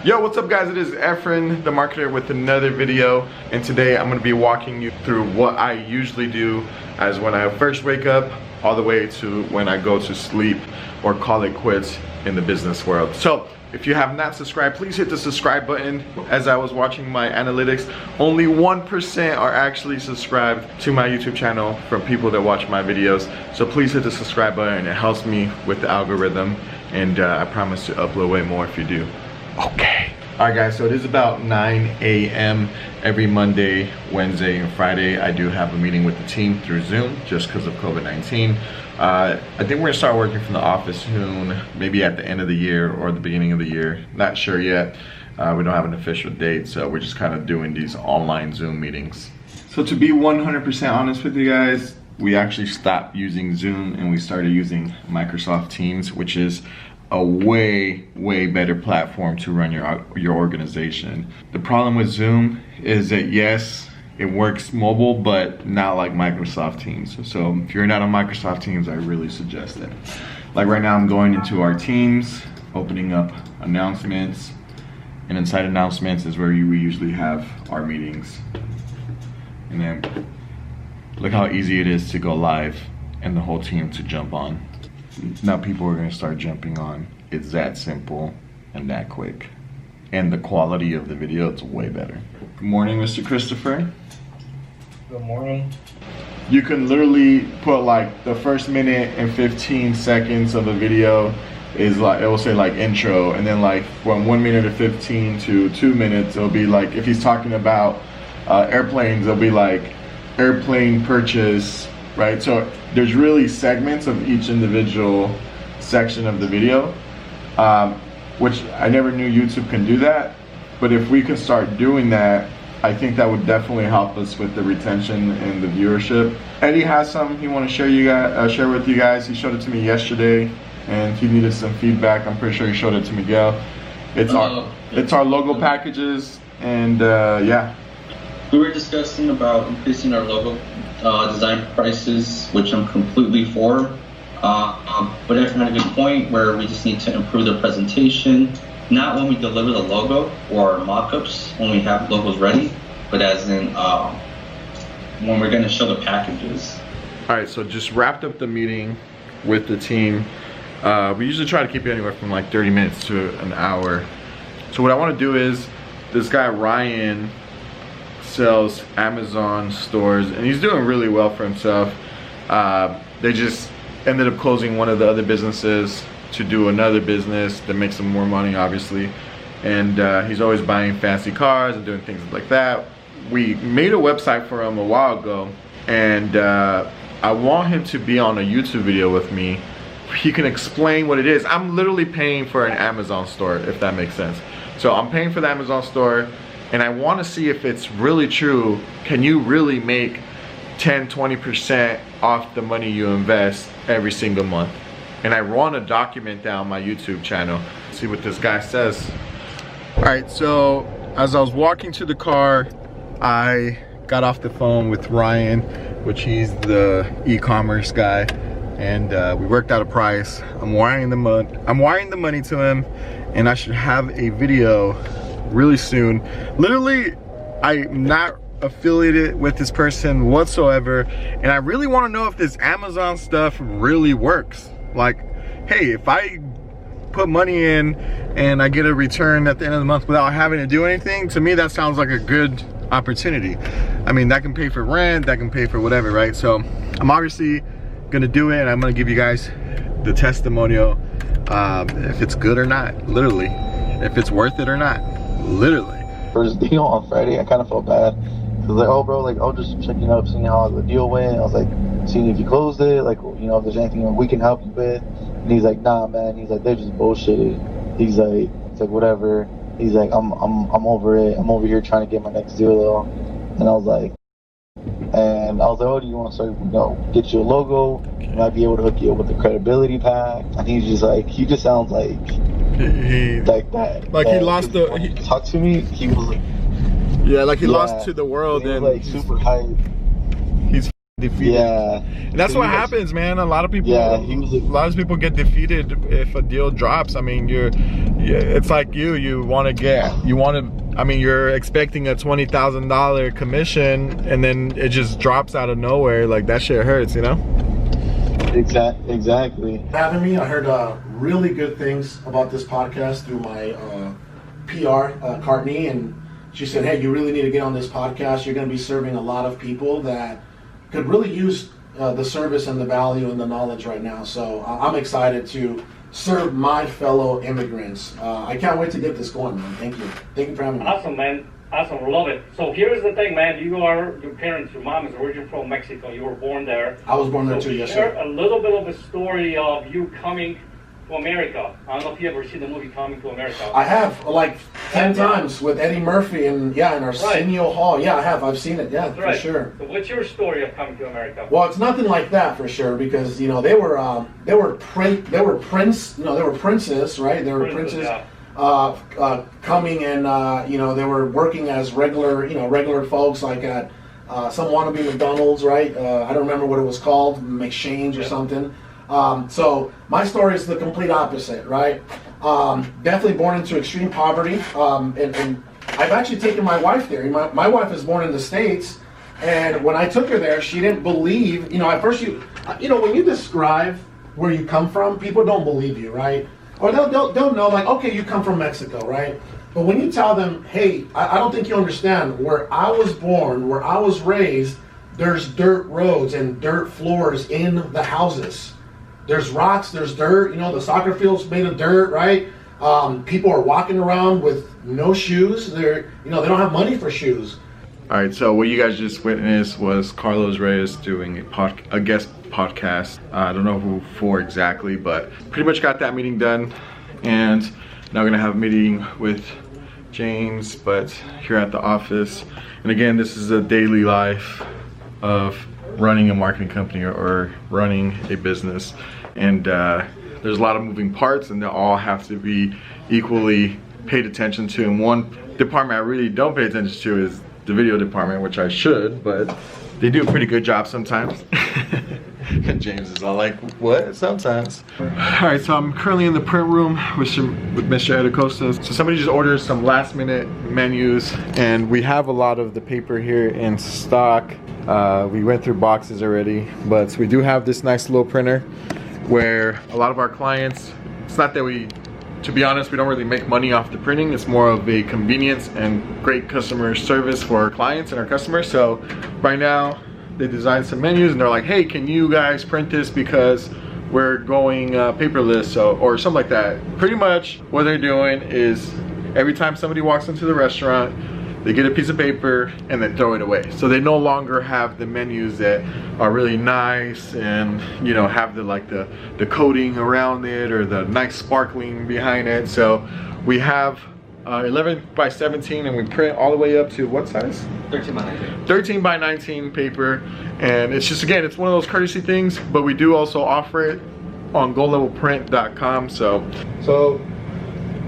Yo, what's up guys? It is Efren, the marketer, with another video, and today I'm going to be walking you through what I usually do as when I first wake up all the way to when I go to sleep or call it quits in the business world. So if you have not subscribed, please hit the subscribe button. As I was watching my analytics, only 1% are actually subscribed to my YouTube channel from people that watch my videos. So please hit the subscribe button. It helps me with the algorithm, and I promise to upload way more if you do. Okay. Alright guys, so it is about 9 a.m. every Monday, Wednesday, and Friday. I do have a meeting with the team through Zoom just because of COVID-19. I think we're gonna start working from the office soon, maybe at the end of the year or the beginning of the year. Not sure yet. We don't have an official date, so we're just kind of doing these online Zoom meetings. So to be 100% honest with you guys, we actually stopped using Zoom and we started using Microsoft Teams, which is a way better platform to run your organization. The problem with Zoom is that yes, it works mobile, but not like Microsoft Teams. So if you're not on Microsoft Teams, I really suggest it. Like right now I'm going into our Teams, opening up announcements, and inside announcements is where we usually have our meetings. And then look how easy it is to go live and the whole team to jump on. Now people are gonna start jumping on. It's that simple and that quick. And the quality of the video, it's way better. Good morning, Mr. Christopher. Good morning. You can literally put like the first minute and 15 seconds of a video is like, it will say like intro, and then like from 1 minute to 15 to 2 minutes, it'll be like, if he's talking about airplanes, it'll be like airplane purchase, right? So there's really segments of each individual section of the video, which I never knew YouTube can do that. But if we can start doing that, I think that would definitely help us with the retention and the viewership. Eddie has something he want to share with you guys. He showed it to me yesterday, and he needed some feedback. I'm pretty sure he showed it to Miguel. It's our logo packages, and yeah. We were discussing about increasing our logo design prices, which I'm completely for. But Efren had a good point where we just need to improve the presentation. Not when we deliver the logo or mock-ups when we have logos ready, but as in when we're going to show the packages. All right, so just wrapped up the meeting with the team. We usually try to keep it anywhere from like 30 minutes to an hour. So what I want to do is, this guy Ryan sells Amazon stores and he's doing really well for himself. They just ended up closing one of the other businesses to do another business that makes him more money, obviously. And he's always buying fancy cars and doing things like that. We made a website for him a while ago, and I want him to be on a YouTube video with me. He can explain what it is. I'm literally paying for an Amazon store, if that makes sense. So I'm paying for the Amazon store, and I want to see if it's really true. Can you really make 10-20% off the money you invest every single month? And I want to document that on my YouTube channel. See what this guy says. All right, so as I was walking to the car, I got off the phone with Ryan, which he's the e-commerce guy, and we worked out a price. I'm wiring the money to him, and I should have a video really soon. Literally, I'm not affiliated with this person whatsoever, and I really want to know if this Amazon stuff really works. Like, hey, if I put money in and I get a return at the end of the month without having to do anything, to me that sounds like a good opportunity. I mean, that can pay for rent, that can pay for whatever, right? So I'm obviously gonna do it, and I'm gonna give you guys the testimonial, if it's good or not, literally, if it's worth it or not, literally. First deal on Friday, I kind of felt bad. I was like, oh bro, like, I'll just checking up, seeing how the deal went. I was like, seeing if you closed it, like, you know, if there's anything we can help you with. And he's like, nah man, he's like, they're just bullshitted. He's like, it's like, whatever. He's like, I'm over it. I'm over here trying to get my next deal though. And I was like, oh, do you want to start, you know, get you a logo? I might be able to hook you up with the credibility pack. And he's just like, he just sounds like like that. Like he lost the. When he talked to me, he was like, yeah, like he lost to the world, and like super hype. He's defeated. Yeah. And that's what happens, man. A lot of people, Yeah, a lot of people get defeated if a deal drops. I mean, it's like you want to. I mean, you're expecting a $20,000 commission, and then it just drops out of nowhere. Like, that shit hurts, you know? Exactly. Having me, I heard really good things about this podcast through my PR, Courtney, and she said, hey, you really need to get on this podcast. You're going to be serving a lot of people that could really use the service and the value and the knowledge right now. So I'm excited to serve my fellow immigrants. I can't wait to get this going, man. Thank you. Thank you for having me. Awesome, man. Awesome. Love it. So here's the thing, man. Your parents, your mom is originally from Mexico. You were born there. I was born there too, yes, share sir. a little bit of a story of you coming to America. I don't know if you ever seen the movie Coming to America. I have, like 10 times with Eddie Murphy and in Arsenio Hall. Yeah, I have. I've seen it. Yeah, for sure. So what's your story of coming to America? Well, it's nothing like that for sure, because they were princes, right? They were princes. Yeah. Coming and they were working as regular folks, like at some wannabe McDonald's, right? I don't remember what it was called, McShane's or something. So my story is the complete opposite, right? Definitely born into extreme poverty, and I've actually taken my wife there. My wife is born in the States, and when I took her there, she didn't believe. At first, when you describe where you come from, people don't believe you, right? Or they'll know, like, okay, you come from Mexico, right? But when you tell them, hey, I don't think you understand, where I was born, where I was raised, there's dirt roads and dirt floors in the houses. There's rocks, there's dirt, the soccer field's made of dirt, right? People are walking around with no shoes. They don't have money for shoes. All right, so what you guys just witnessed was Carlos Reyes doing a guest podcast. I don't know who for exactly, but pretty much got that meeting done. And now we're gonna have a meeting with James, but here at the office. And again, this is a daily life of running a marketing company or running a business. And there's a lot of moving parts, and they all have to be equally paid attention to. And one department I really don't pay attention to is the video department, which I should, but they do a pretty good job sometimes. And James is all like, what? Sometimes. All right, so I'm currently in the print room with Mr. Edicosta. So somebody just ordered some last minute menus, and we have a lot of the paper here in stock. We went through boxes already, but we do have this nice little printer where a lot of our clients, it's not that to be honest, we don't really make money off the printing. It's more of a convenience and great customer service for our clients and our customers. So right now, they designed some menus and they're like, hey, can you guys print this because we're going paperless or something like that. Pretty much what they're doing is every time somebody walks into the restaurant, they get a piece of paper and then throw it away. So they no longer have the menus that are really nice and have the coating around it or the nice sparkling behind it. So we have 11 by 17 and we print all the way up to what size? 13 by 19. 13 by 19 paper. And it's just, again, it's one of those courtesy things, but we do also offer it on goldlevelprint.com. So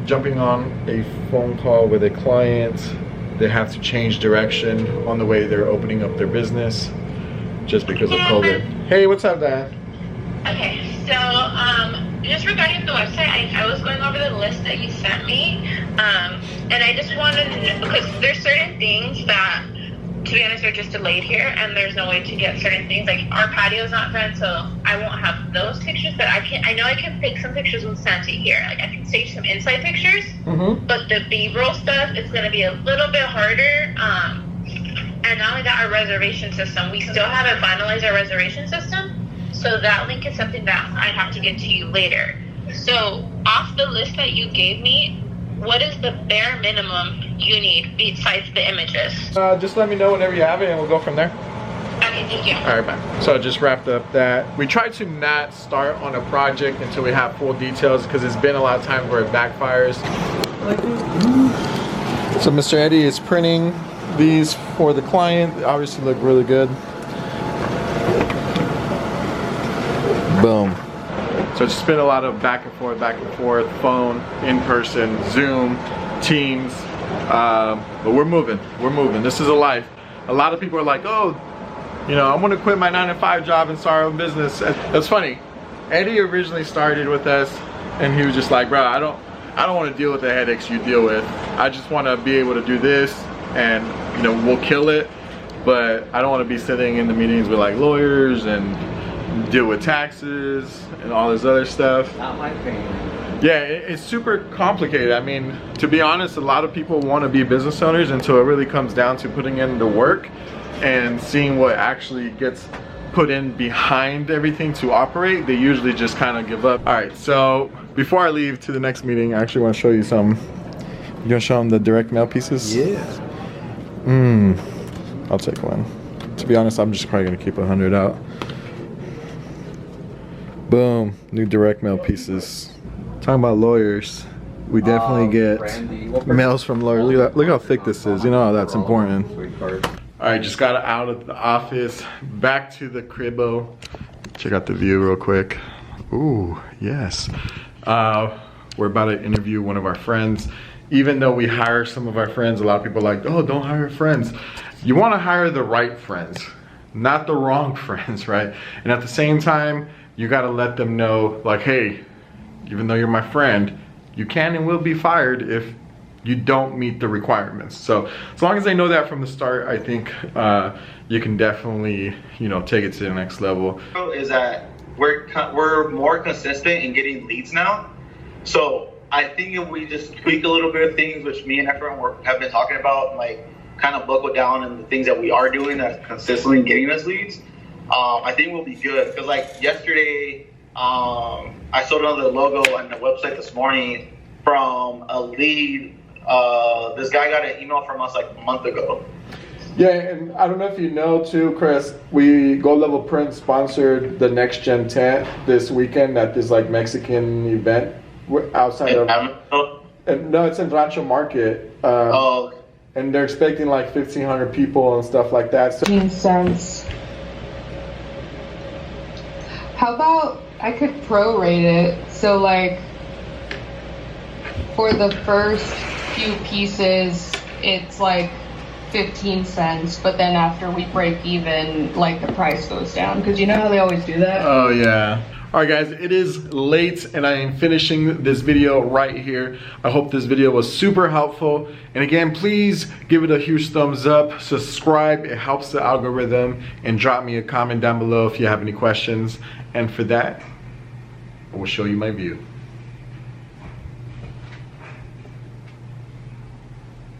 jumping on a phone call with a client, they have to change direction on the way they're opening up their business just because of COVID. Hey, what's up, Dad? Okay, so just regarding the website, I was going over the list that you sent me, and I just wanted to know, because there's certain things that, to be honest, are just delayed here, and there's no way to get certain things. Like, our patio's not done, so I won't have those pictures, but I know I can take some pictures with Santa here. Like, I can stage some inside pictures, but the B-roll stuff is going to be a little bit harder. And not only that, our reservation system, we still haven't finalized our reservation system, so that link is something that I have to get to you later. So, off the list that you gave me, what is the bare minimum you need besides the images? Just let me know whenever you have it and we'll go from there. Okay, thank you. All right, bye. So I just wrapped up that. We try to not start on a project until we have full details because it's been a lot of times where it backfires. So Mr. Eddie is printing these for the client. They obviously look really good. Boom. So it's just been a lot of back and forth, phone, in person, Zoom, Teams, but we're moving. This is a life. A lot of people are like, oh, you know, I'm gonna quit my 9-to-5 job and start our own business. That's funny. Eddie originally started with us and he was just like, bro, I don't want to deal with the headaches you deal with. I just want to be able to do this and, you know, we'll kill it. But I don't want to be sitting in the meetings with like lawyers and deal with taxes and all this other stuff. Not my thing. Yeah, it's super complicated. I mean, to be honest, a lot of people want to be business owners until it really comes down to putting in the work and seeing what actually gets put in behind everything to operate. They usually just kind of give up. All right, so before I leave to the next meeting, I actually want to show you some. You gonna show them the direct mail pieces? Yeah. I'll take one. To be honest, I'm just probably gonna keep 100 out. Boom, new direct mail pieces. Talking about lawyers, we definitely get mails from lawyers. Look how thick this is. You know how that's important. All right, just got out of the office, back to the cribbo. Check out the view real quick. Ooh, yes. We're about to interview one of our friends. Even though we hire some of our friends, a lot of people are like, oh, don't hire friends. You want to hire the right friends, not the wrong friends, right? And at the same time, you got to let them know, like, hey, even though you're my friend, you can and will be fired if you don't meet the requirements. So as long as they know that from the start, I think you can definitely, you know, take it to the next level. Is that we're more consistent in getting leads now. So I think if we just tweak a little bit of things, which me and Efren have been talking about, like kind of buckle down in the things that we are doing that's consistently getting us leads, I think we'll be good. Because like yesterday, I sold another logo on the website this morning from a lead. This guy got an email from us like a month ago. Yeah, and I don't know if you know too, Chris, we Gold Level Print sponsored the Next Gen tent this weekend at this like Mexican event outside of, and no, it's in Rancho Market. And they're expecting like 1,500 people and stuff like that. So 15 cents. How about I could prorate it? So like for the first few pieces, it's like 15 cents, but then after we break even, like the price goes down, because you know how they always do that? Oh yeah. All right guys, it is late and I am finishing this video right here. I hope this video was super helpful. And again, please give it a huge thumbs up, subscribe, it helps the algorithm, and drop me a comment down below if you have any questions. And for that, I will show you my view.